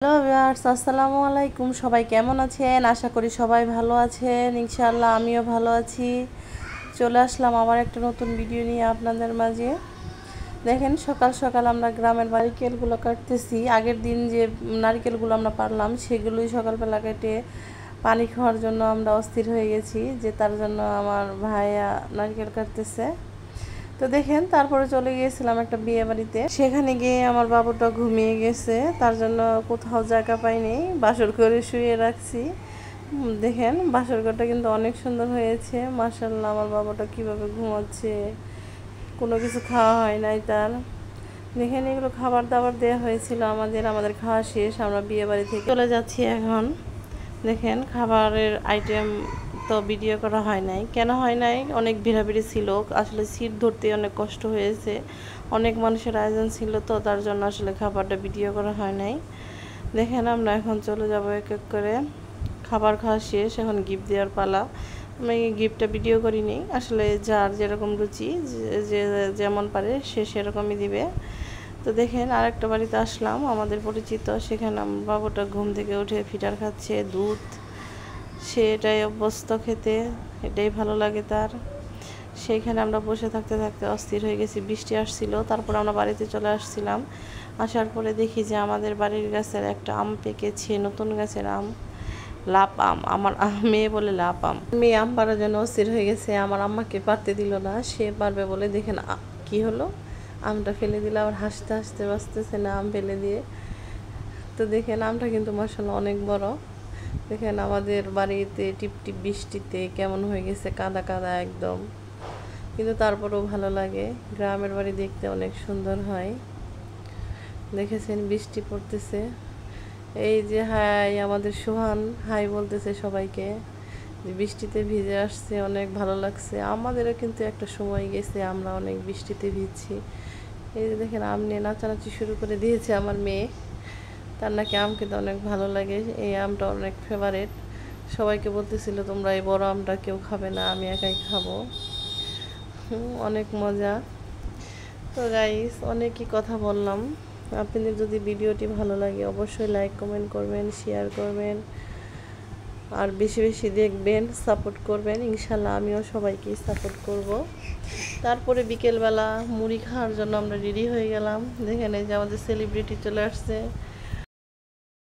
Hello viewers, আসসালামু আলাইকুম। সবাই কেমন আছেন? আশা করি সবাই ভালো আছেন। ইনশাআল্লাহ আমিও ভালো আছি। চলে আসলাম আবার একটা নতুন ভিডিও নিয়ে আপনাদের মাঝে। দেখেন, সকাল সকাল আমরা গ্রামের নারিকেলগুলো কাটতেছি। আগের দিন যে নারিকেলগুলো আমরা পারলাম সেগুলোই সকালবেলা কেটে পানি খাওয়ার জন্য আমরা অস্থির হয়ে গেছি, যে তার জন্য আমার ভাইয়া নারকেল কাটতেছে। তো দেখেন, তারপরে চলে গিয়েছিলাম একটা বিয়ে বাড়িতে। সেখানে গিয়ে আমার বাবুটা ঘুমিয়ে গেছে, তার জন্য কোথাও জায়গা পাইনি, বাসর ঘরে শুয়ে রাখছি। দেখেন, বাসর ঘরটা কিন্তু অনেক সুন্দর হয়েছে, মাশাআল্লাহ। আমার বাবুটা কিভাবে ঘুমাচ্ছে, কোনো কিছু খাওয়া হয় নাই তার। দেখেন, এগুলো খাবার দাবার দেওয়া হয়েছিল আমাদের খাওয়া শেষ, আমরা বিয়ে বাড়ি থেকে চলে যাচ্ছি এখন। দেখেন, খাবারের আইটেম তো ভিডিও করা হয় নাই। কেন হয় নাই? অনেক ভিড়াভিড়ি ছিল, আসলে সিট ধরতে অনেক কষ্ট হয়েছে। অনেক মানুষের আয়োজন ছিল, তো তার জন্য আসলে খাবারটা ভিডিও করা হয় নাই। দেখেন, আমরা এখন চলে যাব এক এক করে। খাবার খাওয়া শেষ, এখন গিফট দেওয়ার পালা। আমি গিফটটা ভিডিও করিনি, আসলে যার যেরকম রুচি, যে যেমন পারে সে সেরকমই দিবে। তো দেখেন, আরেকটা বাড়িতে আসলাম আমাদের পরিচিত, সেখানে আমার বাবুটা ঘুম থেকে উঠে ফিটার খাচ্ছে, দুধ। সে এটাই অভ্যস্ত খেতে, এটাই ভালো লাগে তার। সেইখানে আমরা বসে থাকতে থাকতে অস্থির হয়ে গেছি। বৃষ্টি আসছিল, তারপর আমরা বাড়িতে চলে আসছিলাম। আসার পরে দেখি যে আমাদের বাড়ির গাছের একটা আম পেকেছে, নতুন গাছের আম, লাপ আম। আমার মেয়ে বলে লাপ আম। মেয়ে আম পাড়ার জন্য অস্থির হয়ে গেছে, আমার আম্মাকে পারতে দিল না, সে পারবে বলে। দেখেন কি হলো, আমটা ফেলে দিলে আবার হাসতে হাসতে বাঁচতেছে না আম ফেলে দিয়ে। তো দেখেন, আমটা কিন্তু মাশাআল্লাহ অনেক বড়। দেখেন, আমাদের বাড়িতে টিপ টিপ বৃষ্টিতে কেমন হয়ে গেছে, কাদা কাদা একদম, কিন্তু তারপরেও ভালো লাগে। গ্রামের বাড়ি দেখতে অনেক সুন্দর হয়। দেখেছেন, বৃষ্টি পড়তেছে। এই যে হাই, আমাদের সোহান হাই বলতেছে সবাইকে, যে বৃষ্টিতে ভিজে আসছে, অনেক ভালো লাগছে। আমাদেরও কিন্তু একটা সময় গেছে আমরা অনেক বৃষ্টিতে ভিজছি। এই যে দেখেন, আম নিয়ে নাচানাচি শুরু করে দিয়েছে আমার মেয়ে। তার নাকি আম খেতে অনেক ভালো লাগে, এই আমটা অনেক ফেভারেট। সবাইকে বলতেছিল তোমরা এই বড় আমটা কেউ খাবে না, আমি একাই খাবো। অনেক মজা। তো গাইস, অনেকই কথা বললাম। আপনাদের যদি ভিডিওটি ভালো লাগে অবশ্যই লাইক কমেন্ট করবেন, শেয়ার করবেন, আর বেশি বেশি দেখবেন, সাপোর্ট করবেন। ইনশাল্লাহ আমিও সবাইকে সাপোর্ট করব। তারপরে বিকেলবেলা মুড়ি খাওয়ার জন্য আমরা রেডি হয়ে গেলাম। দেখেন, এই যে আমাদের সেলিব্রিটি চলে আসছে।